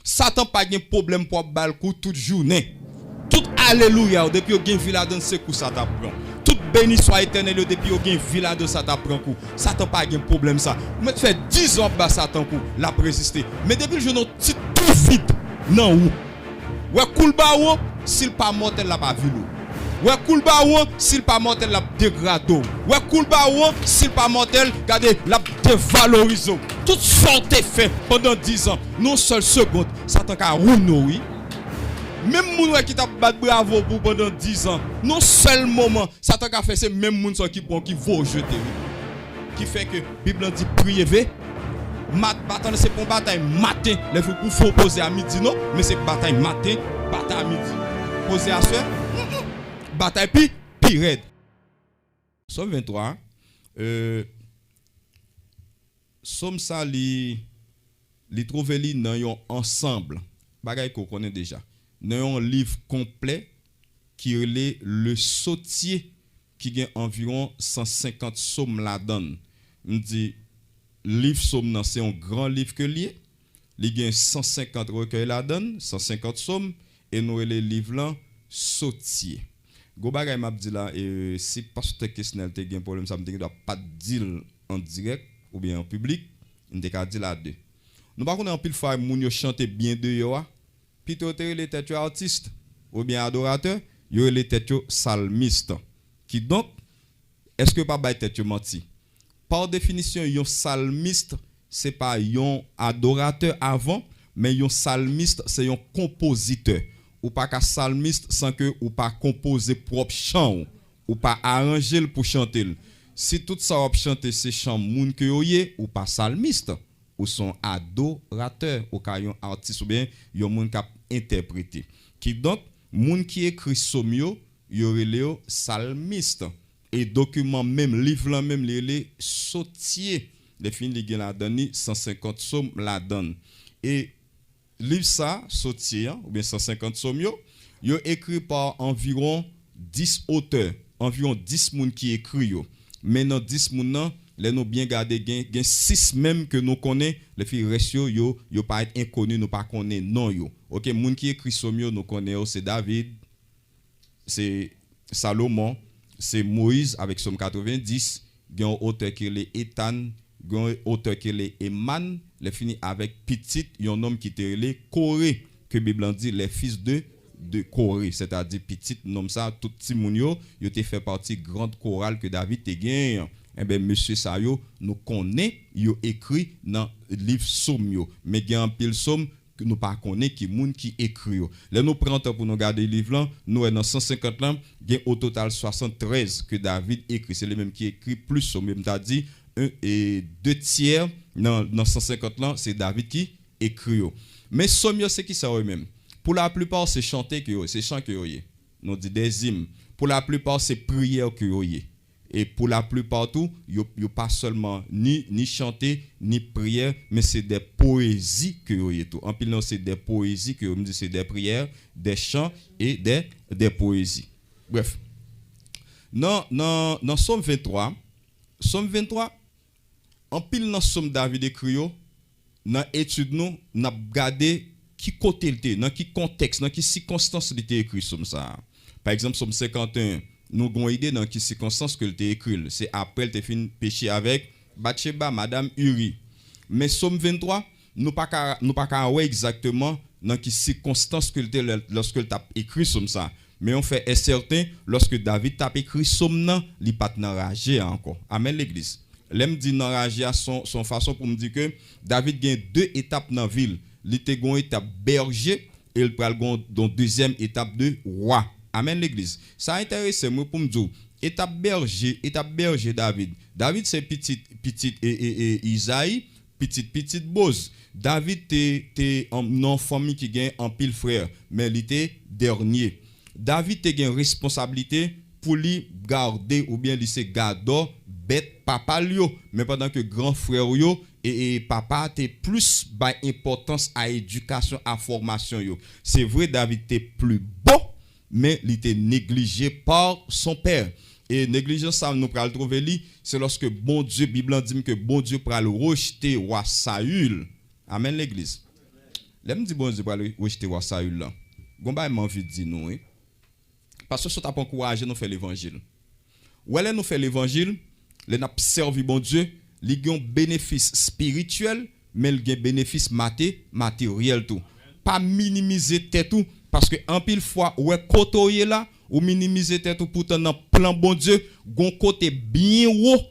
Satan pas de problème pour balcou toute journée. Tout alléluia depuis au gain villa dans ce coup ça t'apprend. Tout béni soit éternel depuis au gain villa de ça t'apprend coup. Satan pas de problème ça. Mais fait 10 ans bas Satan coup la résister. Mais depuis le jour petit tout vite non ou. Ouais cool ba ou s'il pas mortel la pas vu l'eau. Ouais cool ba ou s'il pas mortel la dégrado. Ouais cool ba ou s'il pas mortel regardez la dévalorise. Toute sorte fait pendant 10 ans. Non seule seconde Satan ka roule nous oui. Même moun qui t'a battu bravo pour pendant 10 ans, non seul moment, Satan a fait c'est même moun qui bon qui vaut jeter. Qui fait que Bible dit prier bataille c'est pour bataille matin, les faut poser à midi non, mais c'est bataille matin, bataille à midi. Poser à soir, bataille puis raide. Somme 23 somme ça li trouver li dans yon ensemble. Bagay qu'on connaît déjà. Dans un livre complet qui est le Sautier qui a environ 150 psaumes là-dedans. On dit livre psaume c'est un grand livre que lié. Il y a 150 recueils là-dedans, 150 psaumes et nous les livres là Sautier. Go bagay m'a dit là si pasteur Kesnel te gen problème ça me doit pas dire en direct ou bien en public, on te ka dire là deux. Nous pas connait en pile fois moun yo chanter bien de yo plutôt les têtes artistes ou bien adorateurs, yo les têtes salmistes. Qui donc est-ce que pas bay tête menti? Par définition, yon salmiste c'est pas yon adorateur avant, mais yon salmiste c'est yon compositeur. Ou pas ka salmiste sans que ou pas composer propre chant ou pas arranger pour chanter. Si tout ça op chanter c'est chant moun que yoye ou pas salmiste ou son adorateur ou ka yon artiste ou bien yon moun k'ap interpréter. Qui donc moun qui écrit psaume yo relé salmiste et document même livre là même les Sautier les fin li gen la donne 150 psaumes la donne et livre ça Sautier ou bien 150 psaumes yo écrit par environ 10 auteurs, environ 10 moun qui écrit yo. Maintenant 10 moun nan les nous bien garder gen 6 même que nous connaît les filles ratio yo pas être inconnu nous pas connaît non yo. OK, moun qui écrit psaume yo nous connaît c'est David, c'est Salomon, c'est Moïse avec psaume 90, gen auteur qui est Ethan, gen auteur qui est Eman, les fini avec petit un homme qui était le Corée que Bible dit les fils de Corée, c'est-à-dire petit nom ça tout petit moun yo te fait partie grande chorale que David te gagne. Eh ben monsieur ça yo nous connaît yo écrit dans livre psaume yo mais il y a un pile psaume que nous pas connaît qui moun qui écrit yo. Là nous prenons temps pour nous garder livre là, nous dans 150 là, il y a au total 73 que David écrit, c'est le même qui écrit plus psaume même t'a dit 1 et 2 tiers dans 150 là, c'est David qui écrit yo. Mais psaume yo c'est qui ça eux même. Pour la plupart c'est chanter que yo, c'est chant que yo. Nous dit des hymnes. Pour la plupart c'est prière que yo. Et pour la plupart tout, yo pas seulement ni chanter ni prière, mais c'est des poésies que yo tout. En pile non c'est des poésies que yo me dit c'est des prières, des chants et des poésies. Bref. Non Somme 23, en pile dans Somme David écrit yo, dans étude nous n'a regardé qui côté il était, dans qui contexte, dans qui circonstance il était écrit Somme ça. Par exemple Somme 51 nous avons idée dans quelle circonstance que il t'a écrit. C'est après il t'a fini péché avec Bathsheba, Madame Uri. Mais Somme 23, nous pas ouais exactement dans quelle circonstance que il t'a lorsque il t'a écrit Somme ça. Mais on fait certain lorsque David t'a écrit Somme nan, il pas enragé encore. Amen l'église. L'aime dit enragé à son façon pour me dire que David gagne 2 étapes dans ville. Il était gon étape berger et il pral gon dans deuxième étape de roi. Amen l'église. Ça intéresse moi pour me dire étape berger David. David c'est petit et Isaïe, petit Boz. David t'es en famille qui gagne en pile frère, mais il était dernier. David te gagne responsabilité pour lui garder ou bien lui se garder bête papa yo, mais pendant que grand frère yo et papa te plus ba importance à éducation à formation yo. C'est vrai David t'es plus beau mais il était négligé par son père. Et négligence ça nous pral trouver li, c'est lorsque bon Dieu Bible dit que bon Dieu pral rejeter roi Saül. Amen l'église. L'aime dit bon Dieu pour rejeter roi Saül là. Gon ba m'envie de dire nous hein. Parce que ça t'a pas encouragé nous faire l'évangile. Ou elle nous fait l'évangile, les n'a servi bon Dieu, li gen bénéfice spirituel, mais il gen bénéfice matériel tout. Pas minimiser tête tout parce que en pile fois ouais côté là ou minimiser tête tout pourtant dans plan bon Dieu, gon côté bien haut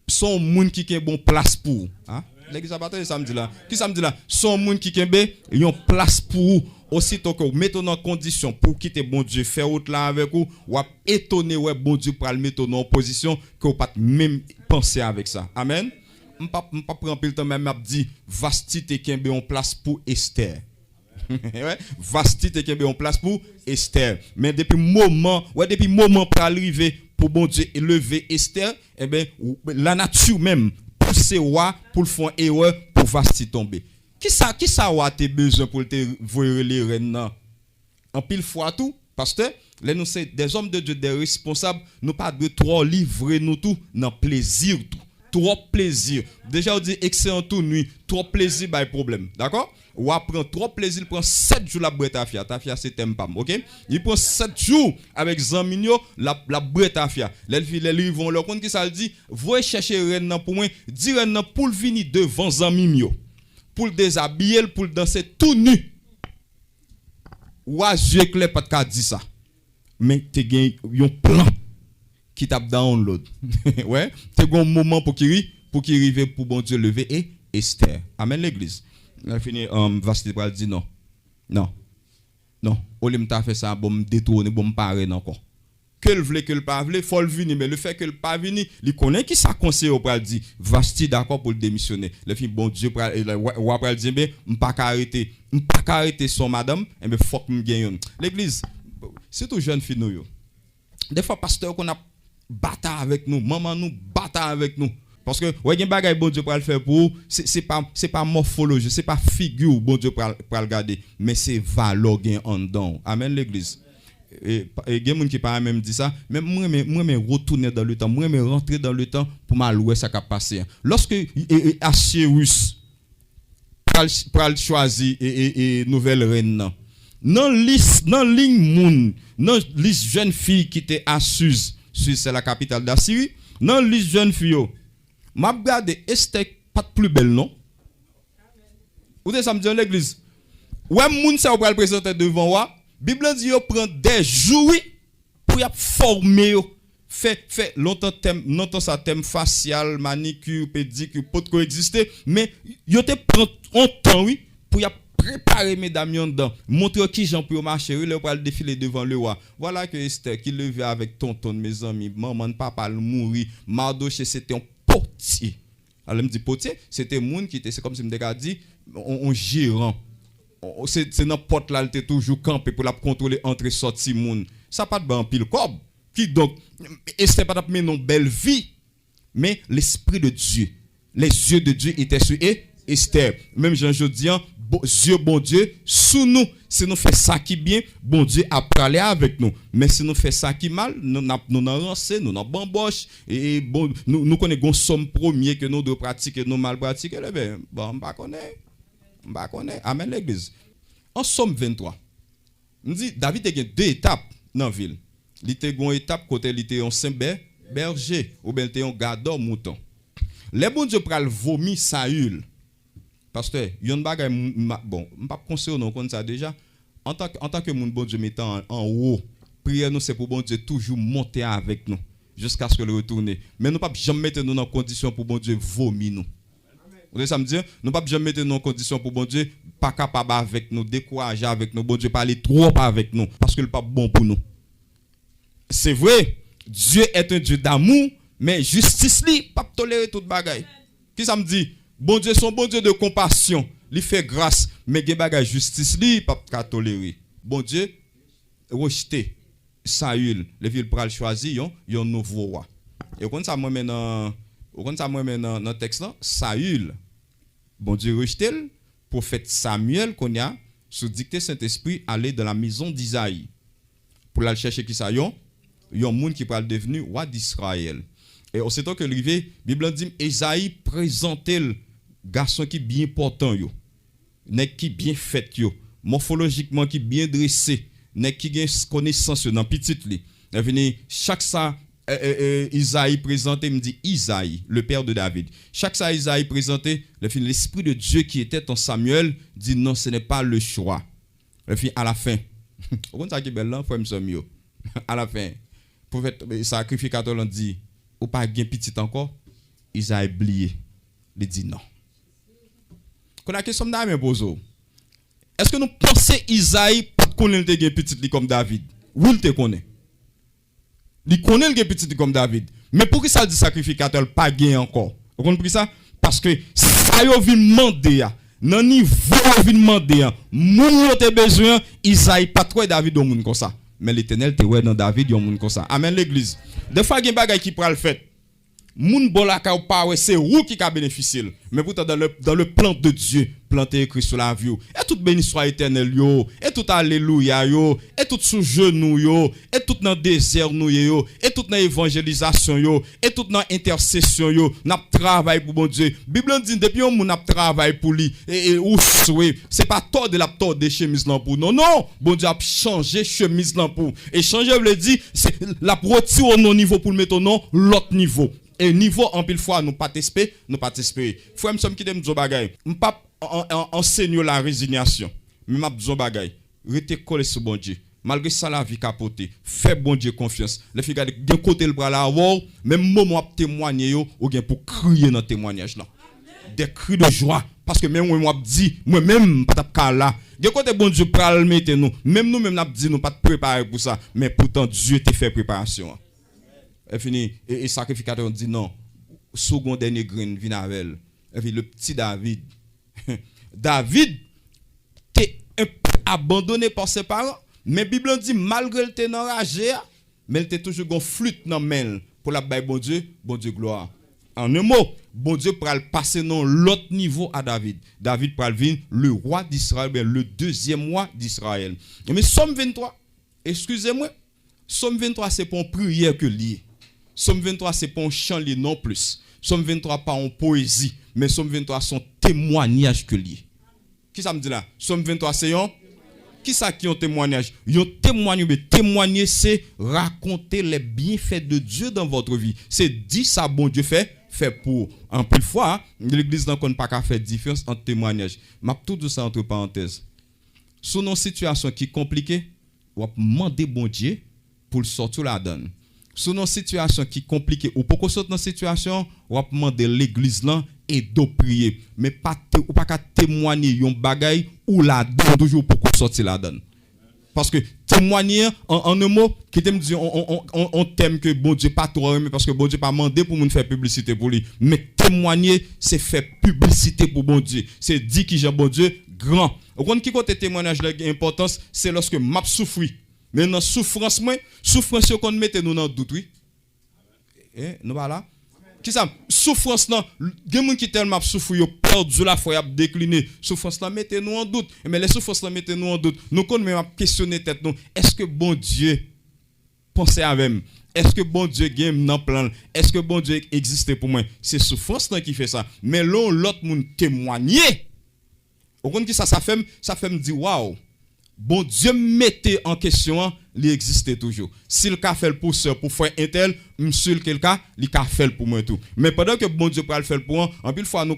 son monde qui a bon place pour hein. L'église a bataille samedi là. Qui samedi là? Son monde qui kembe, yon place pour aussitôt que vous mettez en condition pour quitter bon Dieu faire autre là avec vous, ou étonner ouais bon Dieu pour le mettre en position que vous pas même penser avec ça. Amen. M'pas prendre le temps même m'a dit Vasti te kembe en place pour Esther. Ouais, Vasti te kembe en place pour Esther. Mais depuis moment pour arriver pour bon Dieu élever Esther, eh ben la nature même pousser roi pour le faire erreur pour Vasti tomber. Qui ça a tes besoin pour te voir les reines en pile fois tout pasteur là nous c'est des hommes de Dieu des responsables nous pas de trop livrer nous tout dans plaisir tout trop plaisir déjà on dit excellent tout nuit trop plaisir by problème d'accord ou prend trop plaisir il prend 7 jours la boîte à fia ta fia c'est t'aime pas OK il prend 7 jours avec Zamigno la boîte à fia les vont leur compte qui ça dit voyez chercher reine pour moi dire reine pour venir devant Zamigno pour le déshabiller, pour le danser tout nu. Ou à yeux clairs, pas de cas dit ça. Mais tu as un plan qui tape download. Ouais, tu as un moment pour qu'il arrive pour bon Dieu lever et Esther. Amen l'église. On fini Vasti pour dire non. Non. Non, Olim t'a fait ça bon me détourner, bon me parer encore. Que le vle que le pas vle, faut le venir mais le fait que le pas venir, il connaît qui ça conseille au pral dit Vasti d'accord pour le démissionner. Le film bon Dieu ou après dire ben m'pas arrêter son madame et ben faut que me gagne. L'église c'est tout jeune fille nous yo. Des fois pasteur qu'on a bataille avec nous, maman nous bataille avec nous. Parce que ouais gen bagay bon Dieu pour le faire pour c'est pas morphologie, c'est pas figure bon Dieu pour le garder, mais c'est valeur gen en dedans. Amen l'église. Et gen moun qui pas même dit ça mais moi retourner dans le temps moi rentrer dans le temps pour m'allouer ça qui passé lorsque Assuérus pral choisir et nouvelle reine non ligne moun non liste jeune fille qui était Assus c'est la capitale d'Assyrie non liste jeune fille yo m'a regardé Esther pas plus belle non ou ça me dit l'église ouais moun ça pral présenter devant moi Bible dit yo prend des jours pour y former fait longtemps ça thème facial manicure pédicure peut coexister mais yo te prend un temps oui pour y préparer mesdames yon dedans montrer qui Jean pour marcher le pour défiler devant le roi voilà que Esther qui levait avec tonton mes amis maman papa le mourir Mardoché c'était un potier alors me dit potier c'était monde qui était c'est comme si me dit on gérant c'est dans porte là il était toujours campé pour la contrôler entrée sortie monde ça pas de ban pile cob qui donc Esther pas mener une belle vie mais l'esprit de Dieu les yeux de Dieu étaient sur Esther même Jean Jodian Dieu bon Dieu sous nous si nous fait ça qui bien bon Dieu a parlé avec nous mais si nous fait ça qui mal nous n'en rancé nous n'en bamboche et bon nous connaissons somme premier que nous devons pratiquer nous mal pratiquer ben bon on pas connaît amen l'église en Somme 23 nous dit David a deux étapes dans la ville il était une étape côté il était un saint berger ou bien il était un gardeur mouton les bon Dieu pral vomi Saül pasteur yon bagay bon on pas conseiller non comme ça déjà en tant que moun bon Dieu mettant en haut prière nous c'est pour bon Dieu toujours monter avec nous jusqu'à ce que le retourner mais nous pas jamais mettre nous dans condition pour bon Dieu vomir nous. Vous ça me dire nous pas jamais mettre nous en condition pour bon Dieu pas capable avec nous décourager avec nous bon Dieu parler trop avec nous parce que le pas bon pour nous. C'est vrai, Dieu est un Dieu d'amour mais justice li pas tolérer toute bagaille. Qui ça me dit bon Dieu son bon Dieu de compassion, il fait grâce mais gen bagaille justice li pas tolérer. Bon Dieu rejeté Saül, le ville pral choisir yon nouveau roi. Et comme ça moi maintenant dans le texte là, Saül, bon Dieu rejeté le prophète Samuel qu'on a sous dictée Saint-Esprit aller dans la maison d'Isaïe pour aller chercher qui ça yon monde qui va devenir roi d'Israël. Et aussitôt que l'arrivée, Bible dit Isaïe présentait le garçon qui bien important yo. nèg qui bien fait yo, morphologiquement qui bien dressé, nèg qui gen connaissance dans petite li. Vini chaque ça Isaïe présenté me dit Isaïe, le père de David. Chaque ça Isaïe présenté, l'esprit de Dieu qui était en Samuel dit non, ce n'est pas le choix. À la fin, on ça qui belle là, frère Samuel. À la fin, prophète sacrificateur l'ont dit ou pas gain petit encore, Isaïe oublié. Il dit non. Qu'on a question d'âme bozo. Est-ce que nous pensons Isaïe pas connaît le gain petit comme David? Oui, il te connaît. Il connaît le petit comme David. Mais pour qui ça dit sacrificateur pas gain encore? Vous comprenez ça? Parce que ça yo vinn demander nan niveau vinn demander moun yo te besoin Isaïe pas trop David au monde comme ça. Mais l'Éternel te ouais dans David yon monde comme ça. Amen l'église. Des fois gen bagay qui pral fait. Moun bolaka ou pas ouais c'est ou qui ka bénéficier. Mais pourtant dans le plan de Dieu, planté écrit sur la vie. Et tout béni soit éternel yo, et tout alléluia yo, et tout sous genou yo, et tout dans désert nou yo, et tout dans évangélisation yo, et tout dans intercession yo, n'a travail pour bon Dieu. Bible dit depuis on n'a travail pour lui et ou souhait, c'est pas tort de la tort de chemise là pour non non, bon Dieu a changé chemise là pour et changer veut dire c'est la retirer au non niveau pour le mettre au non l'autre niveau. Et niveau en pile fois nous pas espérer. Frère me somme qui dem zo bagay. M'pa enseigne la résignation. Mais m'a besoin bagay. Rete collé sur bon Dieu. Malgré ça la vie capoté. Fais bon Dieu confiance. Les filles gade gen côté le bras là même moment témoigner yo ou gen pour crier dans témoignage là. Des cris de joie parce que même moi dit moi même pas t'a là. Gen côté bon Dieu pral mettre nous. Même nous même n'a dit nous pas préparer pour ça, mais pourtant Dieu t'a fait préparation. Et fini et sacrificateur dit non second dernier grain vient avec et puis le petit David David t'es abandonné par ses parents mais Bible dit malgré le t'es enragé mais il était toujours gon flûte dans main pour la baie bon Dieu gloire en un mot bon Dieu pral passer dans l'autre niveau à David pral vinn le roi d'Israël le deuxième roi d'Israël mais Somme 23 excusez-moi Somme 23 c'est pour une prière que lié. Somme 23 c'est pas un chant li non plus. Somme 23 pas en poésie, mais Somme 23 son témoignage que lié. Qui ça me dit là? Somme 23 c'est un qui ça qui un témoignage? Un témoignage, mais témoigner c'est raconter les bienfaits de Dieu dans votre vie. C'est dire ça bon Dieu fait pour en plus fois l'église n'a pas qu'à faire différence entre témoignage. M'a tout ça entre parenthèses. Sous une situation qui est compliquée, on va demander bon Dieu pour le sortir la donne. Sous une situation qui est compliquée ou pour qu'on sorte dans une situation, on va demander l'église là et de prier, mais pas ou pas qu'à témoigner yon bagay ou la donne toujours pour qu'on sorte la donne. Parce que témoigner en un mot qui te me dit on t'aime que bon Dieu pas trop mais parce que bon Dieu pas mandé pour nous faire publicité pour lui, mais témoigner c'est faire publicité pour bon Dieu. C'est dire qui Jean bon Dieu grand. Au compte qui côté témoignage l'importance c'est lorsque m'a souffri. Mais dans souffrance qu'on mette nous dans doute oui. Nous pas là. Qui ça souffrance là, gen moun qui tellement souffre yo perdu la foi y a décliné. Souffrance là mettez nous en doute. Mais les souffrances là mettez nous en doute. Nous qu'on même questionner tête nous, est-ce que bon Dieu pensait avec moi? Est-ce que bon Dieu gagne dans plan? Est-ce que bon Dieu existe pour moi? C'est souffrance là qui fait ça. Mais l'autre moun témoigner. Au compte qui ça fait me dire waouh. Bon Dieu mettez en question, il existe toujours. S'il a fait le pour sœur pour faire un tel, monsieur quelqu'un, il a fait pour moi tout. Mais pendant que bon Dieu peut le faire pour moi, en pile fois nous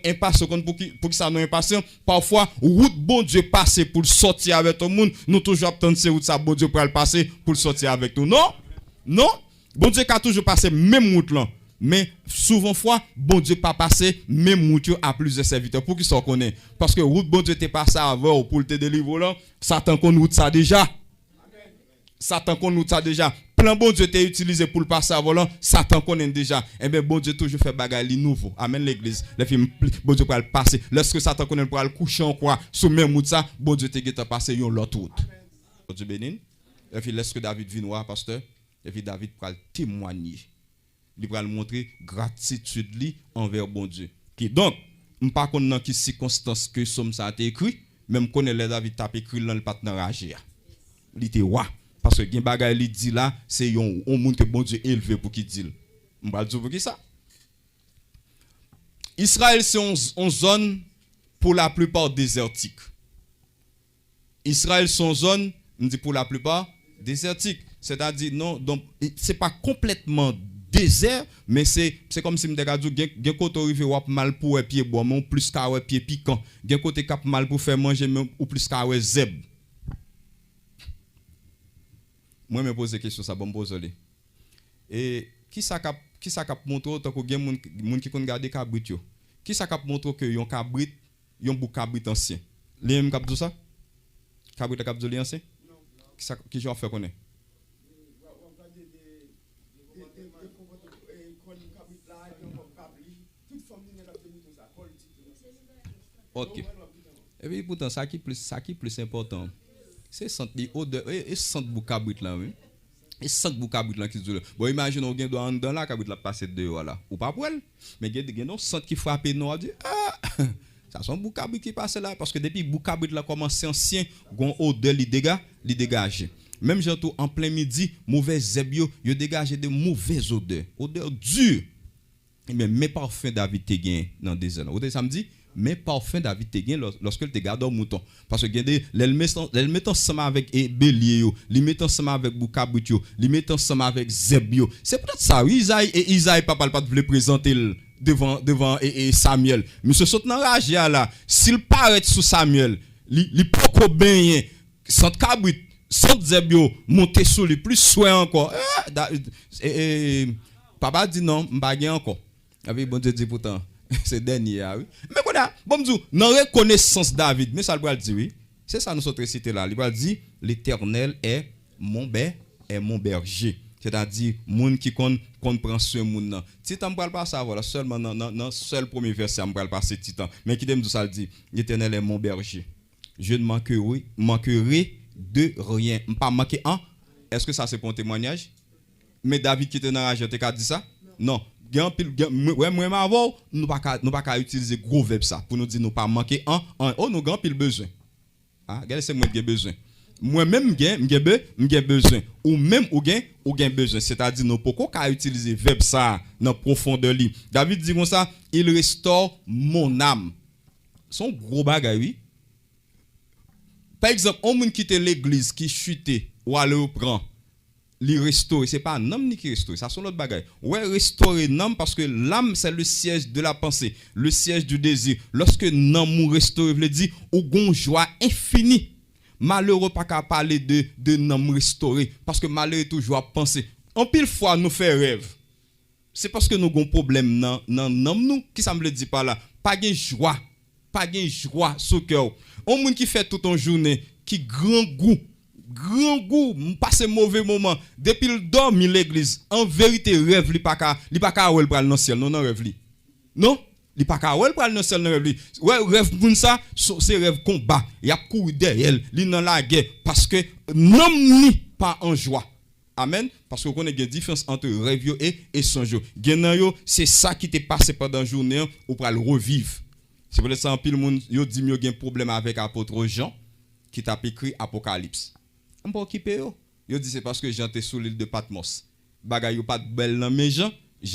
impatients pour qui ça nous impatients, parfois route bon Dieu passer pour sortir avec tout le monde, nous toujours attendre c'est route ça bon Dieu peut le passer pour sortir avec nous. Non, bon Dieu a toujours passé même route là. Mais souvent fois bon Dieu pas passé même route à plus de serviteurs pour qui s'en connaît parce que route bon Dieu t'est passé avant pour te délivrer là Satan connaît route ça déjà plan bon Dieu t'est utilisé pour le passer avant là Satan connaît déjà et bien bon Dieu toujours fait bagaille nouveau amen l'église les films bon Dieu pour le passer lorsque Satan connaît pour le coucher en quoi sur même route ça bon Dieu t'est passé yon l'autre route bon Dieu béni et puis lorsque David vient voir pasteur et puis David pour témoigner. Il va montrer gratitude li envers bon Dieu. Qui donc, on pas connait dans quelle circonstance que somme ça a été écrit, même connait les David t'a écrit dans le partenaire ragé. Il était wa parce que gen bagay li dit là, c'est on monde que bon Dieu élevé pour qui dit. On va dire pour qui ça? Israël c'est une zone pour la plupart désertiques. Israël son zone, on dit pour la plupart désertique. C'est-à-dire non, donc c'est pas complètement désert, mais c'est comme si me dit gen côté arrivé ou mal pour pied bois, mais plus ka pied piquant. Gen côté cap mal pour faire manger ou plus ka zeb. Moi me poser question ça bon poser. Et qui ça cap montre tant que gen moun qui kon garder cabrit yo. Qui ça cap montre que yon cabrit, yon bou cabrit ancien. Les même cap tout ça? Cabrit cap de ancien? Qui j'en fait connaître? OK. Et puis pourtant ça qui plus important. C'est sentir odeur et sentir boucabrit là oui. Et sentir boucabrit là qui dit bon imagine on gain dans là cabrit là passer dehors là ou pas pour elle mais gain non sent qui frappe non dit ah ça son boucabrit qui passe là parce que depuis boucabrit là commencé ancien gon odeur li dégage. Même j'entends en plein midi mauvais zeb yo dégage de mauvaises odeur dure. Mais mes parfums David te gain dans des ans. Ou samedi mais parfum David te gain lorsque il te garde au mouton parce que gende elle met ensemble avec bélier yo li met ensemble avec boukabrit yo li met ensemble avec zeb yo c'est peut-être ça Isaïe papa pas voulait présenter devant et Samuel monsieur saute dans rage là s'il paraît sous Samuel li pas bien sans cabrit sans zeb yo monter sur lui plus soin encore papa dit non m'pa gain encore avec bon Dieu dit pourtant c'est dernier oui mais quoi bon nous dans reconnaissance David mais ça le va dire oui c'est ça nous autres citer là il va dire l'Éternel est mon berger c'est-à-dire monde qui prend soin moun nan titan me pas ça voilà seulement dans seul premier verset me pas passer titan mais qui dit ça le dit l'Éternel est mon berger je ne manquerai de rien pas manquer un est-ce que ça c'est pour un témoignage mais David qui était dans la te dit ça non moi avant nous pas utiliser gros verbe ça pour nous dire nous pas manquer un nous grand pile besoin ah regardez c'est moi qui ai besoin moi même j'ai besoin ou même ou gain besoin c'est-à-dire nous pas utiliser verbe ça dans profondeur li David dit comme ça il restaure mon âme son gros bagay oui par exemple on moun quitte l'église qui chuté ou aller au prend li restaurer c'est pas un homme ni qui restaure ça sont l'autre bagaille ouais restaurer l'âme parce que l'âme c'est le siège de la pensée le siège du désir lorsque l'âme mou restauré veut dire ou gon joie infinie malheureux pas qu'à parler de l'âme restauré parce que malheureux toujours à penser en pile fois nous fait rêve c'est parce que nous gon problème dans l'âme nous qui ça me le dit pas là pas gain joie sous cœur on moun qui fait toute une journée qui grand goût passer mauvais moment depuis le dormi l'église en vérité rêve li pas ka ou pral dans ciel non rêve li non li pas ka ou pral dans ciel non rêve li ouais rêve pour ça c'est rêve combat y a courir derrière li dans la guerre parce que non ni pas en joie amen parce que connaît une différence entre rêve et songe gen yo c'est ça qui t'est passé pendant journée ou pral revivre c'est pour ça en pile monde yo dit yo gen problème avec apôtre Jean qui t'a écrit Apocalypse. On pas occupé yo dit c'est parce que Jean était sous l'île de Patmos. Bagay yo pas de belle dans mes Jean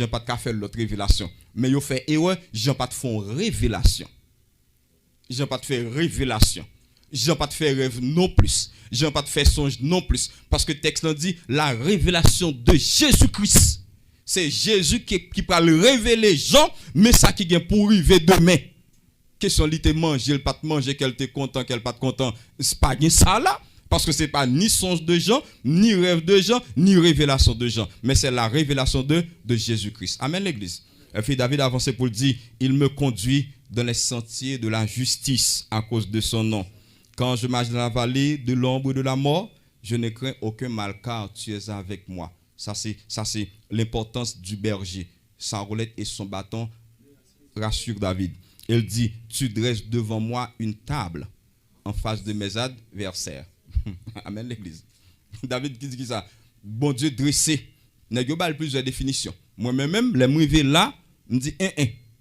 pas de faire l'autre révélation. Mais yo fait erreur, Jean pas de font révélation. Jean pas de faire révélation. Jean pas de faire rêve non plus. Jean pas de faire songe non plus parce que texte là dit la révélation de Jésus-Christ. C'est Jésus qui va le révéler Jean mais ça qui vient pour arriver demain. Question li te manger, le pas te manger, qu'elle te content, qu'elle pas te content. C'est pas ça là. Parce que ce n'est pas ni songe de Jean, ni rêve de Jean, ni révélation de Jean. Mais c'est la révélation de Jésus-Christ. Amen l'église. Et puis David avancé pour le dire, il me conduit dans les sentiers de la justice à cause de son nom. Quand je marche dans la vallée de l'ombre de la mort, je ne crains aucun mal car tu es avec moi. Ça c'est l'importance du berger. Sa roulette et son bâton rassurent David. Il dit, tu dresses devant moi une table en face de mes adversaires. Amen l'église. David qui dit ça. Bon Dieu dressé. N'a pas plusieurs définitions. Moi-même, les m'rivé là, me dit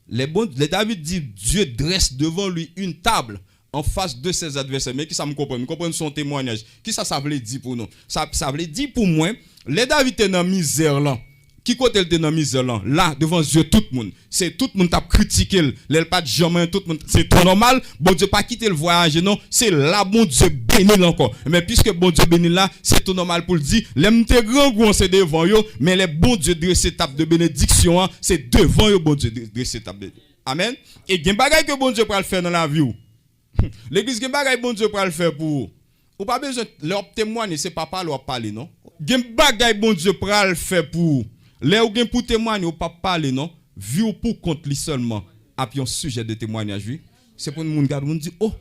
les David dit Dieu dresse devant lui une table en face de ses adversaires. Mais qui ça me comprend? Me comprendre son témoignage. Qui ça veut dire pour nous? Ça veut dire pour moi, les David est dans misère là. qui côté le dans misère là devant Dieu tout le monde. C'est tout le monde t'a critiqué, l'elle pas de jamais tout le monde, c'est tout normal. Bon Dieu pas quitter le voyage non, c'est là bon Dieu béni encore. Mais puisque bon Dieu béni là, c'est tout normal pour le dire, l'aime te grand gros c'est devant yo, mais les bon Dieu dressé table de bénédiction, c'est devant yo bon Dieu dressé table de. Amen. Et gen bagay que bon Dieu pour le faire dans la vie. L'église gen bagay bon Dieu pour le faire pour ou pas besoin leur témoigner, c'est pas leur parler non. Gen bagay bon Dieu pour le faire pour les ou gen pour témoigner ou pas parler non. Vu ou pour compte lui seulement a puis un sujet de témoignage oui. C'est pour moun garde moun dit oh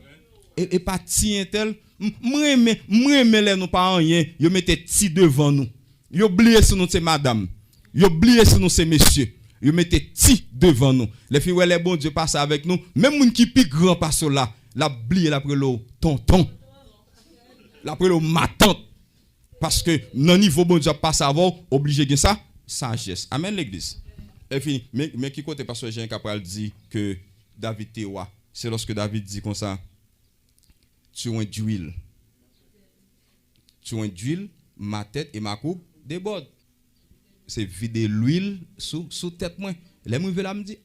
et pas ti tel moi les nous pas rien, yo mette ti devant nous. Yo oublié sur nous c'est madame. Yo oublié sur nous c'est monsieur. Yo mette ti devant nous. Les filles ouais les bon Dieu passe avec nous, même moun qui pi grand passe là, la oublié l'après le tonton. L'après le ma tante. Parce que non niveau bon Dieu passe avant, obligé de ça, sagesse. Amen l'église. Et fini. Mais qui côté pasteur Jean Capral dit que David était roi. C'est lorsque David dit comme ça, tu as d'huile. Tu as d'huile, ma tête et ma coupe débordent. C'est vider l'huile sous tête moi. Les gens veulent me dire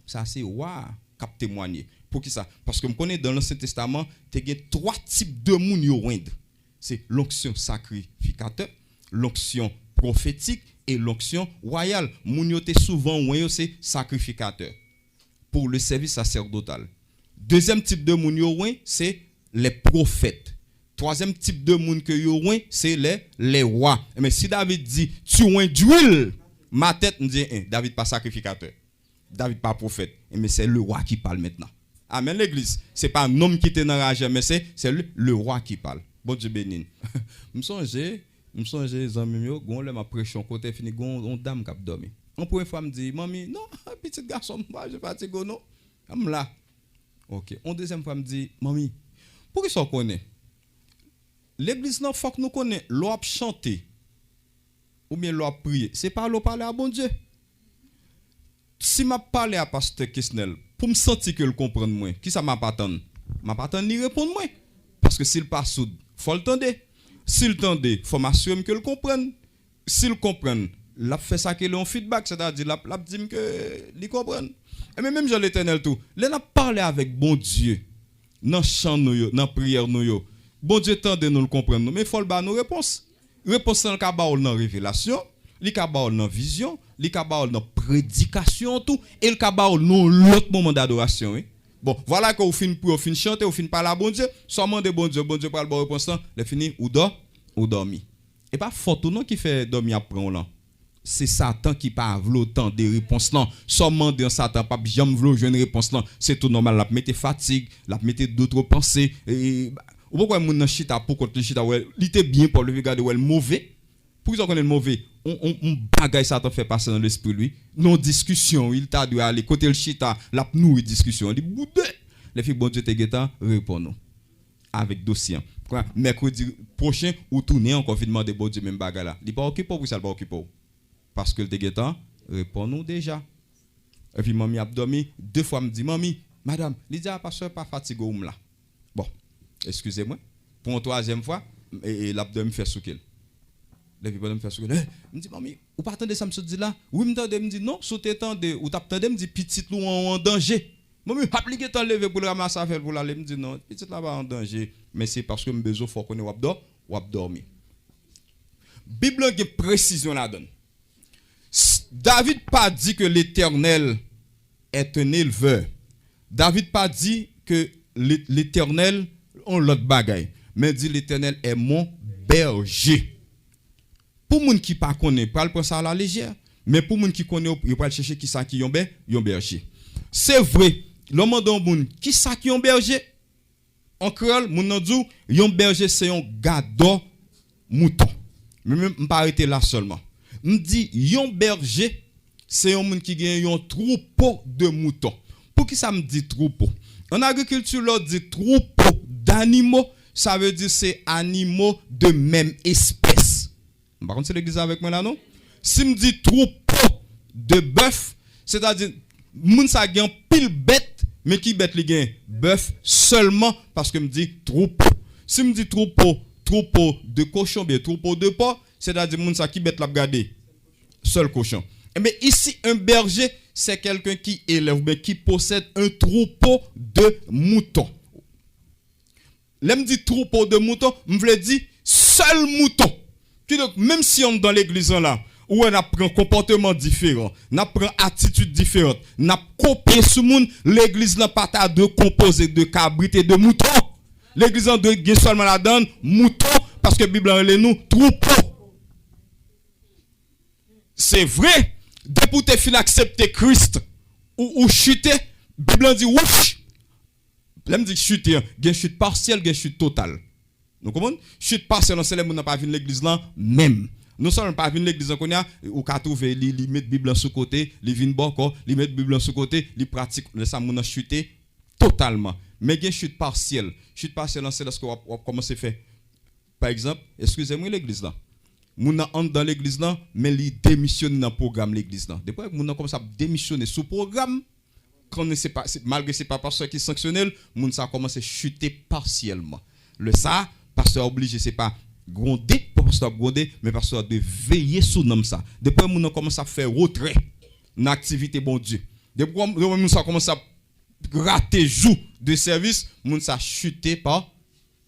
ça c'est roi cap témoigner. Pour qui ça? Parce que me connais dans l'Ancien Testament, tu as trois types de moun yo wind. C'est l'onction sacrificateur, l'onction prophétique et l'onction royale. Moun yo te souvent wind c'est sacrificateur pour le service sacerdotal. Deuxième type de moun yo wind c'est les prophètes. Troisième type de moun que yo wind c'est les rois. Mais si David dit tu wind d'huile, ma tête me dit David pas sacrificateur. David pas prophète. Mais c'est le roi qui parle maintenant. Amen l'église. C'est pas un homme qui était dans la mais c'est le roi qui parle. Bon Dieu béni. Me songe les amis yo, gon le ma pression côté fini gon dame qui a dormi. En première fois me dit "Maman, non, petit garçon, moi je fatigue non." Am là. OK. En deuxième fois me dit "Maman, pour qui ça connaît l'église non faut que nous connaît l'on chanter ou bien l'on prier. C'est pas l'on parler à bon Dieu. Si m'a parlé à pasteur Kisnel pour me sentir que le comprendre moi, qui ça m'a pas attendre? M'a pas attendre ni répondre moi parce que s'il pas soude, faut le tendre. S'il tende, faut m'assurer que le comprenne. S'il comprenne, l'a fait ça que le feedback, c'est-à-dire l'a dit que il comprenne. Et même Jean l'Éternel tout, n'a parlé avec bon Dieu dans chant nous dans prière nous. Bon Dieu tende nous le comprendre, mais faut le ba nous réponse. Réponse dans le cas dans révélation, li ka ba dans vision, li ka ba dans prédication tout et le ka ba dans l'autre moment d'adoration. Oui? Bon, voilà que vous fin pour fin chanter, vous fin parler à bon Dieu, seulement de bon Dieu parle bon réponse le fini ou dormi. Et pas photo non qui fait dormir après là. C'est Satan qui pas vle temps de réponse là. Seulement de Satan pas jamais vle joindre réponse là. C'est tout normal, la mettre fatigue, la mettre d'autres pensées et ou pourquoi moun nan chita pour contre le chita ouais, il était bien pour le regarder ouais mauvais. Pour qu'ils connaissent le mauvais, on bagaille Satan fait passer dans l'esprit lui. Non discussion, il t'a dû aller côté le chita, la nourrir discussion. Il boudé. Les filles bon Dieu te guetant répond nous avec dossier. Mercredi prochain ou tourner encore finalement de bon Dieu même bagaille là. Il pas occupé pour ça pas occupé. Parce que le te guetant répond nous déjà. Et puis maman a dormi deux fois me dit maman, madame, il dit pasteur pas fatigué ou là. Bon, excusez-moi. Pour une troisième fois et l'abdomen fait souquer. Les people me fait souquer. Me dit maman, ou pas attendre ça me dit là. Oui me tande me dit non, sauter tande ou t'attendre me dit petit loup en danger. Maman, appliquer ton lever pour le ramasser affaire pour l'aller me dit non, petit là pas en danger, mais c'est parce que me besoin faut qu'on ou dormir. Bible a une précision là-dedans. David pas dit que l'Éternel est un éleveur. David pas dit que l'Éternel on l'autre bagaille, mais dit l'Éternel est mon berger. Pour moun qui pas connaît, pas le prendre ça à la légère, mais pour moun qui connaît, il va chercher qui ça qui yon berger. C'est vrai, l'homme don moun qui ça qui yon berger. En créole, moun nan dou yon berger c'est un gado mouton. Mais même pas arrêter là seulement. Me dit yon berger c'est un moun qui gagne un troupeau de moutons. Pour qui ça me dit troupeau? En agriculture l'on dit troupeau d'animaux, ça veut dire c'est animaux de même espèce. Par contre c'est l'église avec moi là non? Si me dit troupeau de bœuf, c'est-à-dire moun ça gagne pile bête mais qui bête li gagne bœuf seulement parce que me dit troupeau. Si me dit troupeau de cochon bien troupeau de porc, c'est-à-dire moun ça qui bête l'a regarder Seul cochon. Mais ici, un berger, c'est quelqu'un qui élève, mais qui possède un troupeau de moutons. Là, me dit troupeau de moutons, me veut dire seul mouton. Donc, même si on est dans l'église là, où on apprend comportement différent, on apprend attitude différente, on a copié sur monde, l'église n'a pas de composé de cabrit et de moutons. L'église en de gain seulement la donne mouton parce que la Bible en nous troupeau. C'est vrai, depuis que tu as accepté Christ ou chuter, la Bible dit ouch. Là me dit chuter, il y a chute partielle, il y a chute totale. Nous comprenons? Chute partielle, c'est les gens qui pas venir l'église là même. Nous sommes pas venir l'église qu'on a ou qu'a trouvé li mettre Bible sur côté, li vinn boko, li mettre Bible sur côté, li pratique ça mon chuter totalement. Mais il y a chute partielle. Chute partielle c'est lorsque on commence à faire. Par exemple, excusez-moi l'église là. Moun entre dans l'église là, mais li démissionne dans le programme l'église là. Depuis que moun commence à démissionner sous programme, quand ne sait pas malgré c'est pas pasteur qui sanctionnel, moun ça commence à chuter partiellement. Le ça pasteur obligé c'est pas gronder pour pasteur gronder mais pasteur de veiller sur nom ça. Depuis moun commence à faire retrait dans activité bon Dieu. Depuis moun ça commence à rater jour de service, moun ça chuter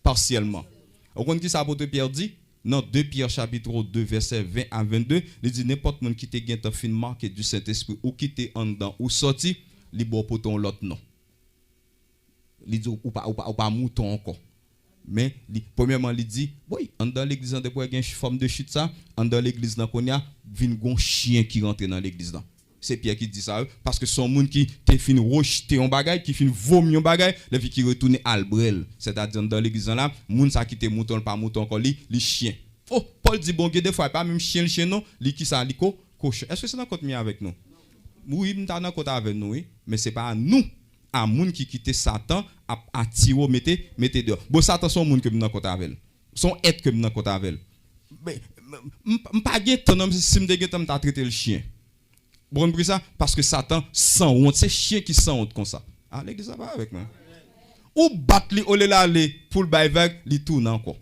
partiellement. Vous comprenez qui ça apôtre Pierre dit? Dans 2 Pierre chapitre 2 verset 20 à 22, il dit n'importe monde qui te gagne un fin marqué du Saint-Esprit ou qui te en dedans ou sorti, li bon pour ton l'autre non. Il dit ou pas mouton encore. Mais premièrement il dit oui, en dans l'église de pour une forme de chute ça, en dans l'église là qu'on a vinn gon chien qui rentre dans l'église là. C'est Pierre qui dit ça parce que son monde qui te fin rejeter un bagage, qui fin vomir un bagage, les vie qui retourne albrel, c'est-à-dire dans l'église là, monde ça qui te mouton pas mouton encore li chien. Oh, Paul dit bon des fois pas même chien le chien non, li qui ça li cochon. Est-ce que c'est dans côté mi avec nous? Oui, nous dans côté avec nous oui, mais c'est pas à nous, à monde qui quitte Satan à tirer mettez dehors. Bon Satan son monde que nous dans côté avec. Son être que nous dans côté avec. Mais pas gain temps si me gain temps t'a traiter le chien. Bon pour ça parce que Satan sans honte, c'est chien qui sans honte comme ça. Ah l'église ça va avec moi. Ou battre li olé là pour le bail vague, li tourne encore.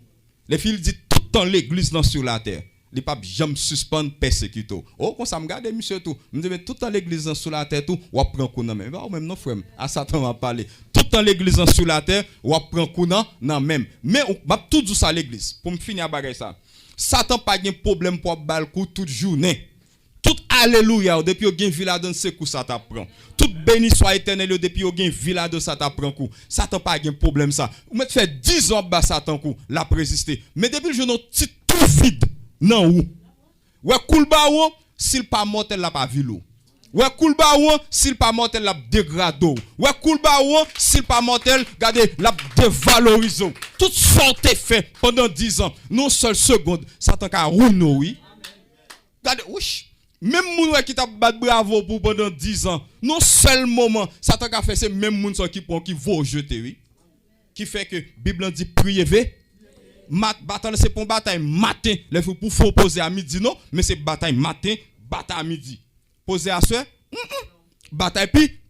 Les filles dit tout le temps l'église dans sur la terre. Les papes jamais suspendre persécuter. Oh comme ça me garde monsieur tout. Me dit mais tout le temps l'église dans sur la terre tout, ou prend coup nan même. Même non frère, à Satan va parler. Tout le temps l'église dans sur la terre, ou prend coup nan même. Mais m'a tout dit ça l'église pour me finir bagay ça. Satan pas de problème pour bal coup toute journée. Tout alléluia depuis au gain villa dans ce coup ça t'apprend. Tout béni soit éternel depuis au gain villa de ça t'apprend coup. Satan pas de problème ça. Ou met fait 10 ans bas Satan coup, l'a résister. Mais depuis le jour petit tout vide. Non ou. Ouais cool ba ou s'il pas mortel la pas vilo. Ouais cool ba ou s'il pas mortel la dégrado. Ouais cool ba ou s'il pas mortel regardez la dévalorise. Tout sorte fait pendant 10 ans. Non seule seconde Satan ka ruiner oui. Regardez ouch. Même moun qui t'a bat bravo pour pendant 10 ans. Non seul moment Satan ka fait c'est même moun qui prend qui va jeter oui. Qui fait que Bible dit prier bataille c'est pour bataille matin, les pour faut poser à midi non, mais c'est bataille matin, bataille à midi. Poser à soir, bataille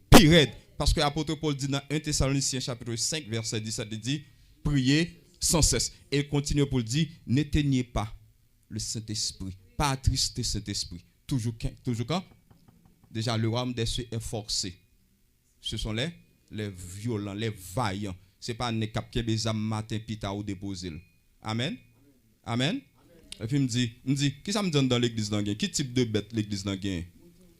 puis raide parce que l'apôtre Paul dit dans 1 Thessaloniciens chapitre 5 verset 17 il dit priez sans cesse et il continue pour dire n'éteignez pas le Saint-Esprit, pas attrister Saint-Esprit. Toujours quand déjà le royaume des cieux est forcé. Ce sont les violents, les vaillants. C'est pas ne cap des âmes matin pita ou déposer. Amen. Amen. Et puis me dit, qui ça me donne dans l'église dans gain? Qui type de bête l'église dans gain?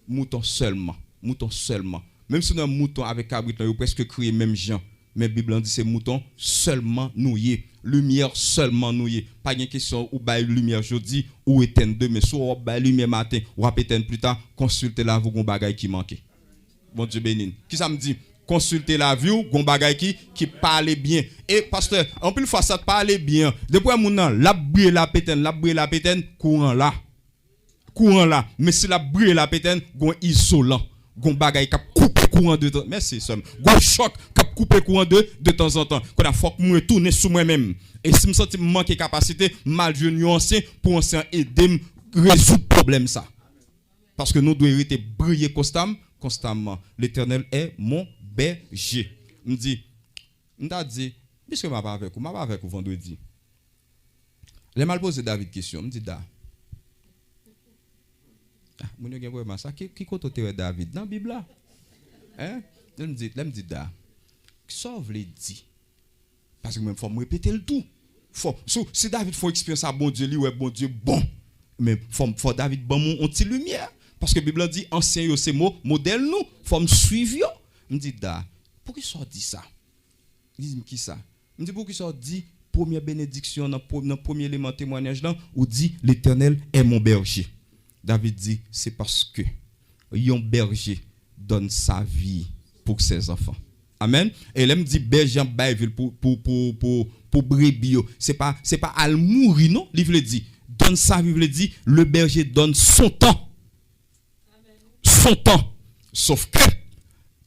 Mouton seulement. Mouton seulement. Même si on a un mouton avec cabrit, il presque crié même gens. Mais la Bible dit c'est mouton seulement nouillé. Lumière seulement nouillé. Pas de question ou bail lumière jeudi ou éteindre demain. Soit bail lumière matin ou éteindre plus tard. Consultez la vous gon bagay qui manque. Bon Dieu béni. Qui ça me dit? Consulter la vue, gon bagay qui parle bien. Et pasteur, en plus fois ça parle bien. Depuis mon nan, la brûler la pétaine, courant là. Mais si la brûler la pétaine, gon isolant, gon bagay qui coupe courant de temps. Merci somme. Gon choc qui coupe courant de temps en temps. Qu'on a faut que me tourner sur moi-même. Et si me senti manquer capacité, mal je nuancer pour ancien aider résoudre problème ça. Parce que nous devons être briller constamment. L'Éternel est mon berger. Me dit, puisque m'a pas avec vous vendredi. Les mal posé David question, me dit da. Mon yo vraiment ça qui côté David dans Bible là. Hein? Là me dit da. Ça veut dire parce que même faut me répéter le tout. Si David faut expérience à bon Dieu, lui ouais bon Dieu bon. Mais faut David bon on petit lumière parce que Bible dit ancien yo c'est modèle nous, faut me suivre yo. Me dit da. Pour qui ça dit ça? Dis-moi qui ça? Me dit pour qui ça dit première bénédiction dans premier élément témoignage là où dit l'Éternel est mon berger. David dit c'est parce que un berger donne sa vie pour ses enfants. Amen. Et là me dit berger bail pour brebis, c'est pas al mourir non, il veut dire donne sa vie, veut dire le berger donne son temps. Amen. Son temps. Sauf que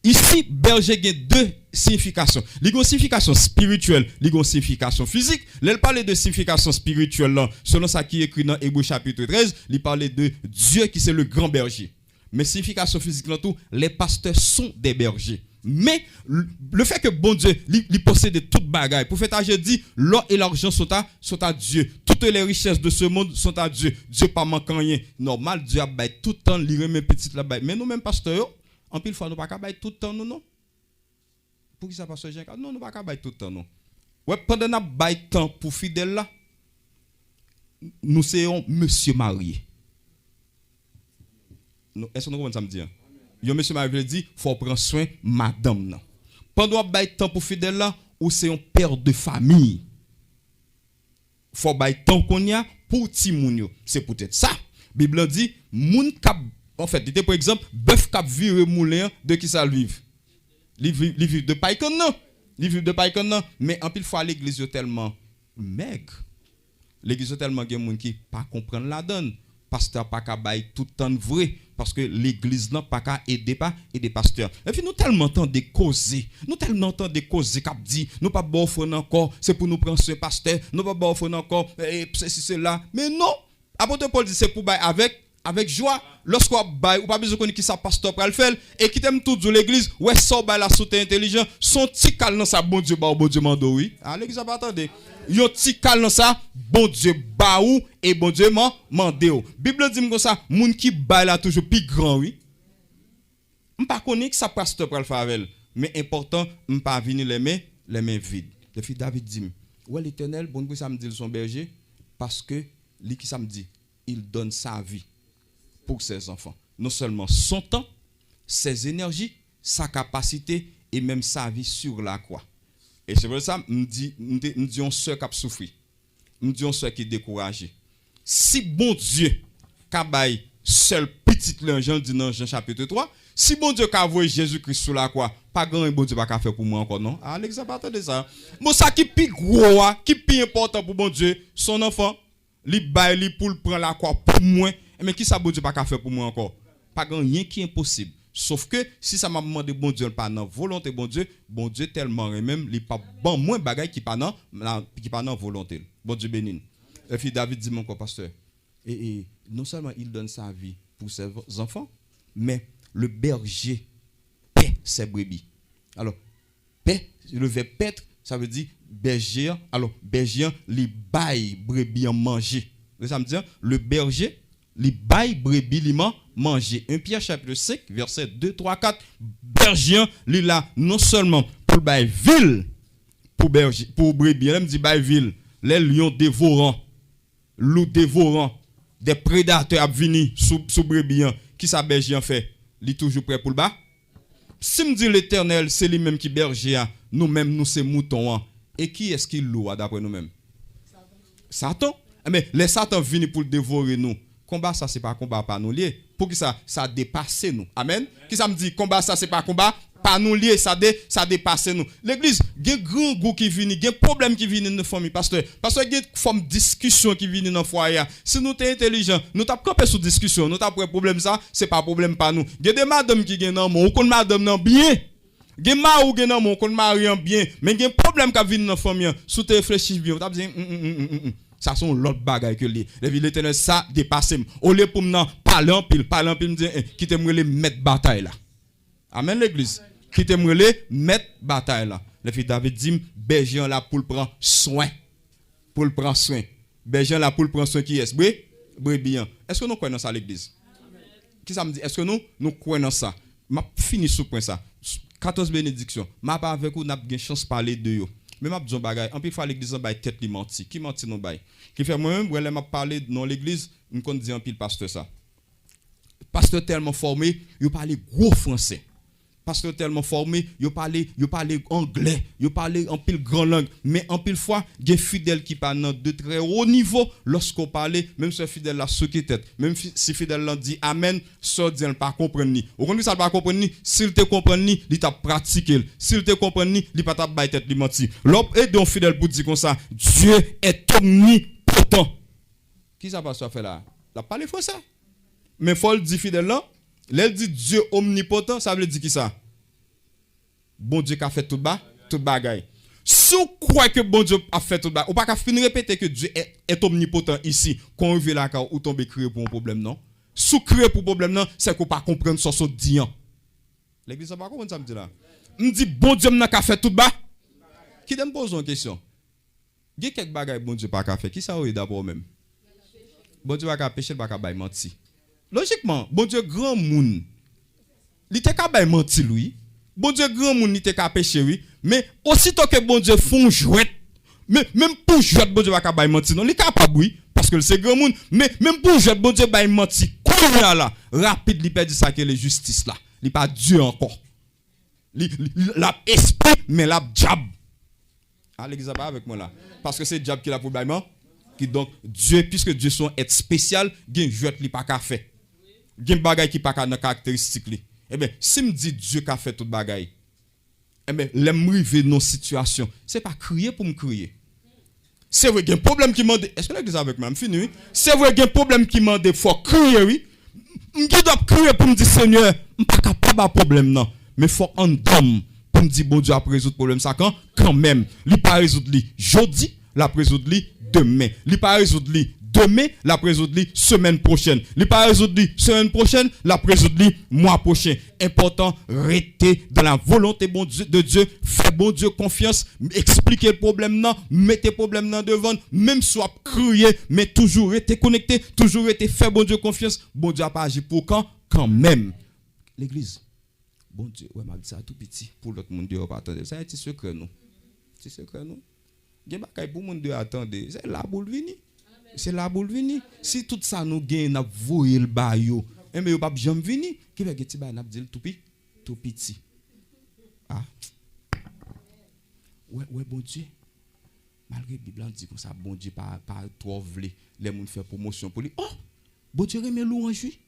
ici berger a deux significations. Il y a une signification spirituelle, il y a une signification physique. Là il parle de signification spirituelle là, selon ça qui est écrit dans Hébreux chapitre 13, il parle de Dieu qui c'est le grand berger. Mais signification physique là tout, les pasteurs sont des bergers. Mais le fait que bon Dieu il possède toute bagaille. Prophète Agé dit l'or et l'argent sont à Dieu. Toutes les richesses de ce monde sont à Dieu. Dieu pas manquant rien. Normal Dieu a bail tout le temps lire mes petites là bail. Mais nous même pasteurs en pile fois nous pas bail tout le temps non. Pour qui ça pasteur Jean? Non, nous pas bail tout le temps non. Ouais pendant n'a bail temps pour fidèle là. Nous sommes monsieur marié. Est-ce que nous comprenons ça me dire? Yo monsieur marié veut dire faut prendre soin madame non. Pendant bail temps pour fidèle là ou c'est un père de famille. Faut bail temps qu'on y a pour ti moun yo. C'est peut-être ça. Bible dit moun k'ap en fait, dit par exemple bœuf k'ap vire moulin de qui ça vive. Li vive de païkon non. Li vive de païkon non, mais en pile fois l'église est tellement maigre. L'église est tellement gen moun qui pas comprendre la donne. Pasteur pas ka bail tout temps vrai parce que l'église n'a pas qu'à aider pasteurs. Et puis nous tellement temps de causer, cap dit nous pas bon offrir encore, c'est pour nous prendre ce pasteur, nous pas bon offrir encore c'est là. Mais non, apôtre Paul dit c'est pour bail avec joie. Lorsqu'on bail ou pas besoin connait qui ça pasteur pral faire et qui t'aime tout de l'église, ouais ça bail la sauté intelligent, son petit cal dans sa bon Dieu mando oui. Ah l'église pas attendez. Yon petit cal dans ça, bon Dieu ba ou et bon Dieu mandé ou. Bible dit comme ça, moun qui bail là toujours plus grand oui. On pas connait que ça pasteur pral faire avec, mais important on pas venir les mains vides. Le fils David dit ouais l'Éternel bon pour ça me dit son berger parce que lui qui ça me dit, il donne sa vie pour ses enfants. Non seulement son temps, ses énergies, sa capacité et même sa vie sur la croix. Et c'est pour ça me dit on sœur qui a souffert. Me dit on sœur qui est découragé. Si bon Dieu kabaye seul petit l'ange dit dans Jean chapitre 3, si bon Dieu ka voye Jésus-Christ sur la croix, pas grand bon Dieu pas ka faire pour moi encore non. Ah l'exemple de ça. Bon ça qui plus gros, qui plus important pour bon Dieu, son enfant, li bail li pour prendre la croix pour moi. Mais qui ça bon Dieu pas qu'à faire pour moi encore? Pas grand rien qui est impossible. Sauf que si ça m'a demandé bon Dieu pas dans volonté bon Dieu tellement même il pas bon moins bagaille qui pas dans volonté. Bon Dieu béni. Et puis David dit mon pasteur et non seulement il donne sa vie pour ses enfants, mais le berger paie ses brebis. Alors paie, le verbe paître, ça veut dire berger. Alors berger li bail brebis en manger. Ça me dit le berger li bail brebis li manger. 1 Pierre chapitre 5 verset 2 3 4 berger li là non seulement pour bail ville pour berger pour brebis, elle me dit bail ville, les lions dévorants, loups dévorants, des prédateurs a venir sous brebis qui ça berger en fait, li toujours prêt pour le bas. Si me dit l'Éternel, c'est lui même qui berger, nous-mêmes nous c'est moutons. Et qui est-ce qui loue d'après nous-mêmes? Satan. Mais les Satan viennent pour dévorer nous. Combat ça c'est pas combat pas nous lié. Pour que ça dépasse nous. Amen. Qui ça me dit combat ça c'est pas combat pas nous lié, ça dépasse nous. L'église, il y a grand goût qui vient, il y a problème qui vient dans la famille parce que il y a forme discussion qui vient dans le foyer. Si nous sommes intelligents, nous t'avons campé sur discussion, nous t'avons problème ça, c'est pas problème pas nous. Il y a des madames qui viennent dans mon, on connaît madame nan bien. Il y a mari ou gen mon, on connaît mari en bien, mais il y a un problème qui vient dans la famille. Sous te réfléchis bien, tu as dit ça sont l'autre bagaille que les l'Éternel ça dépasse. Au lieu pour m'en parler en pile me dire qui t'aimerait les mettre bataille là. Amen l'église. Qui t'aimerait les mettre bataille là. Le fils David dit berger là pour le prendre soin. Pour le prendre soin. Berger là pour le prendre soin qui est brebis. Est-ce que nous connaissons ça l'église? Qui ça me dit? Est-ce que nous croyons dans ça? M'a fini sur point ça. 14 bénédictions. M'a pas avec vous n'a pas chance parler de yo. Mais m'a dit bagay, en plus fois l'église en bail tête li menti. Qui menti non bail? Qui fait moi même ouais m'a parler dans l'église, me kon dit en pile pasteur ça. Pasteur tellement formé, il parle gros français. Pasteur tellement formé, il parle anglais, il parle en pile grande langue, mais en pile fois, il y a fidèles qui parlent de très haut niveau lorsqu'on parle, même si fidèle la souki tête, même si fidèle là dit amen, ça dit pas comprendre ni. Au contraire ça pas comprendre ni, s'il te comprend ni, il t'a pratiqué. S'il te comprend ni, il pas t'a bail tête li menti. L'homme est donc fidèle pour dire comme ça, Dieu est omnipotent. Qui ça pasteur fait là? La parler français. Mais faut le dire fidèle là. L'elle dit Dieu omnipotent, ça veut dire qui ça? Bon Dieu qui a fait tout bagaille. Si vous croyez que bon Dieu a fait tout bagaille, ou pas qu'à finir répéter que Dieu est omnipotent ici, quand on vit là, ou tombe créé pour un problème, non? Si vous créez pour un problème, non, c'est qu'on ne pas comprendre ce que vous dites. L'église n'a pas compris ça me dit là. Me dit bon Dieu n'a qu'à fait tout bagaille. Qui me pose une question? Il y a quelques bagailles bon Dieu pas qu'à faire. Qui ça oui d'abord même? Bon Dieu pas qu'à pécher, pas qu'à mentir. Logiquement, bon Dieu grand monde. Il était capable de mentir lui. Bon Dieu grand monde il était capable de pécher oui, mais aussitôt que bon Dieu font jouet, mais même pour jouet bon Dieu pas capable de mentir non, il est capable oui parce que c'est grand monde, mais même pour jouet bon Dieu pas mentir. Comment là rapide il perd ça que la justice là. Il pas Dieu encore. La esprit mais la diable. L'église pas avec moi là parce que c'est diable qui l'a problème qui donc Dieu puisque Dieu son être spécial, gen jouet li pas ka fait. Gen bagay qui pas dans caractéristique li. Eh bien, si me dit Dieu qui a fait toute bagay, eh bien, l'aime river nos situations, c'est pas crier pour me crier. C'est vrai qu'il y a un problème qui m'a dit, est-ce que l'église avec moi, me fini oui? C'est vrai qu'il y a un problème qui m'a dit, faut crier oui. Je dois crier pour me dire Seigneur, je pas capable de problème non, mais faut en dame pour me dire bon Dieu a résoudre problème ça quand même, il pas résoudre li jeudi, la résoudre li demain. Il pas résoudre li demain, la résoudre li semaine prochaine. Il pas résoudre li semaine prochaine, la résoudre li mois prochain. Important, rester dans la volonté bon Dieu, de Dieu, faire bon Dieu confiance, expliquer le problème non, mettez le problème non devant, même soit crier, mais toujours rester connecté, toujours rester faire bon Dieu confiance. Bon Dieu a pas agi pour quand même. L'église, bon Dieu, ouais, m'a dit ça tout petit pour l'autre monde Dieu pas attendre. Ça c'est secret nous. C'est secret nous. Gen bakay pour monde Dieu attendre, c'est là pour venir. C'est là pour venir. Si tout ça nous gagne, n'a voyer le bayo. Et mais yo pas jamais venir. Qui va geti ba n'a dit tout petit. Ah. Ouais bon Dieu. Malgré Bible dit comme ça bon Dieu pas trop vle les moun faire promotion pour lui. Oh, bon Dieu remet louange lui.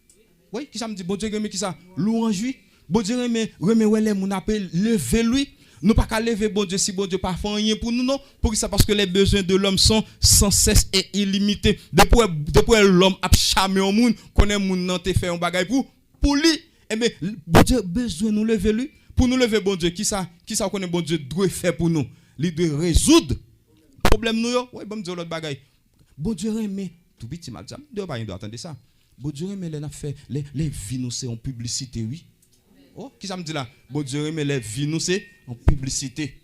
Oui, qui ça me dit bon Dieu remet qui ça? Louange lui. Bon Dieu remet ouais les moun appelle lever lui. Nous pas qu'à lever bon Dieu si bon Dieu pas fait rien pour nous non pour ça parce que les besoins de l'homme sont sans cesse et illimités depuis l'homme a charmé au monde connaît monde nan te fait un bagage pour lui et mais bon Dieu besoin nous lever lui pour nous lever bon Dieu qui ça connaît bon Dieu doit faire pour nous il doit résoudre problème nous yo ouais bon Dieu l'autre bagage bon Dieu remet tout petit mal ça doit pas attendre ça bon Dieu remet les fait les vies nous c'est en publicité oui. Oh, qui ça me dit là? Bon Dieu, mais les vies nous c'est en publicité.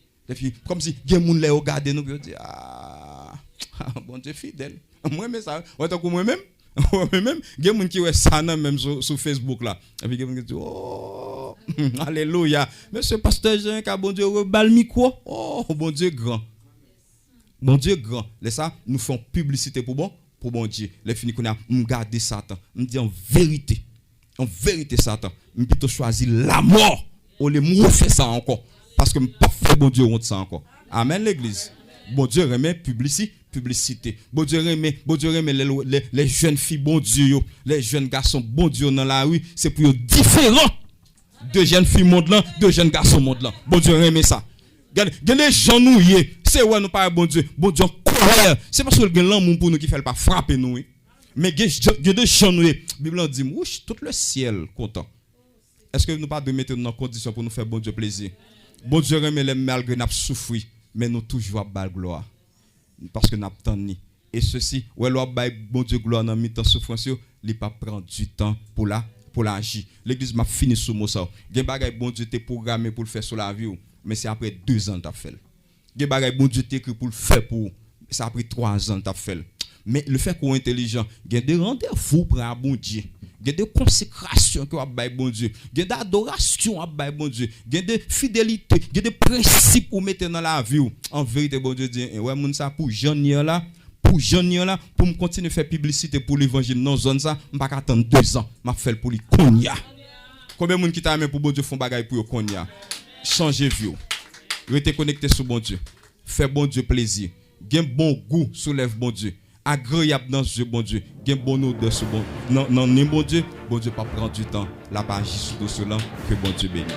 Comme si les gens les regardent nous et disent ah, bon Dieu fidèle. Moi mais ça, ouais tant que moi-même, moi-même, il y a des gens qui voient ça même sur Facebook là. Et puis il y a des gens qui disent oh, alléluia. Monsieur pasteur Jean qui bon Dieu rebal micro. Oh, bon Dieu grand. Bon Dieu grand. Laisse ça nous font publicité pour bon Dieu. Les fini qu'on a garder Satan. On dit en vérité Satan, je plutôt choisir la mort ou le mou fait ça encore parce que je pas fait bon Dieu honte ça encore. Amen l'église. Bon Dieu remet publicité. Bon Dieu remet les jeunes filles bon Dieu, les jeunes garçons bon Dieu dans la rue, c'est pour eux différent de jeunes filles monde là, de jeunes garçons monde là. Bon Dieu remet ça. Regardez les gens nous c'est ouais nous pas bon Dieu colère. C'est parce que le l'amour pour nous qui fait pas frapper nous. Mais il y a des gens, la Bible dit, tout le ciel content. Est-ce que nous pas de mettre dans condition pour nous faire bon Dieu plaisir? Bon Dieu remet les malgré nous souffrir, mais nous toujours à bal gloire. Parce que nous attendons. Et ceci, ouais, bon Dieu gloire dans mi-temps souffrance, il pas prendre du temps pour l'agir. L'église m'a fini sur mot ça. Gen bagay bon Dieu t'es programmé pour le faire sur la vie, mais c'est après 2 ans t'as fait. Gen bagay bon Dieu t'es écrit pour le faire pour, c'est après 3 ans t'as fait. Mais le fait qu'on est intelligent, il y a des rendez-vous pour un bon Dieu. il y a de consécration que vous bon Dieu, il y a d'adoration à bon Dieu, il y a de fidélité, il y a de principes pour mettre dans la vie. En vérité, bon Dieu dit, ouais, moun ça pour jeune là, pour me continuer à faire publicité pour l'évangile dans zone ça, je ne vais pas attendre 2 ans, je vais faire pour les konya. Combien de monde qui t'a mis pour bon Dieu font bagaille pour konya? Changez vie. Restez connecté sur bon Dieu. Fais bon Dieu plaisir. Gain bon goût, soulève bon Dieu. Agréable dans ce bon Dieu. Gain bon odeur sur bon. Non, bon Dieu pas prendre du temps. Là pas agir sur cela que bon Dieu bénisse.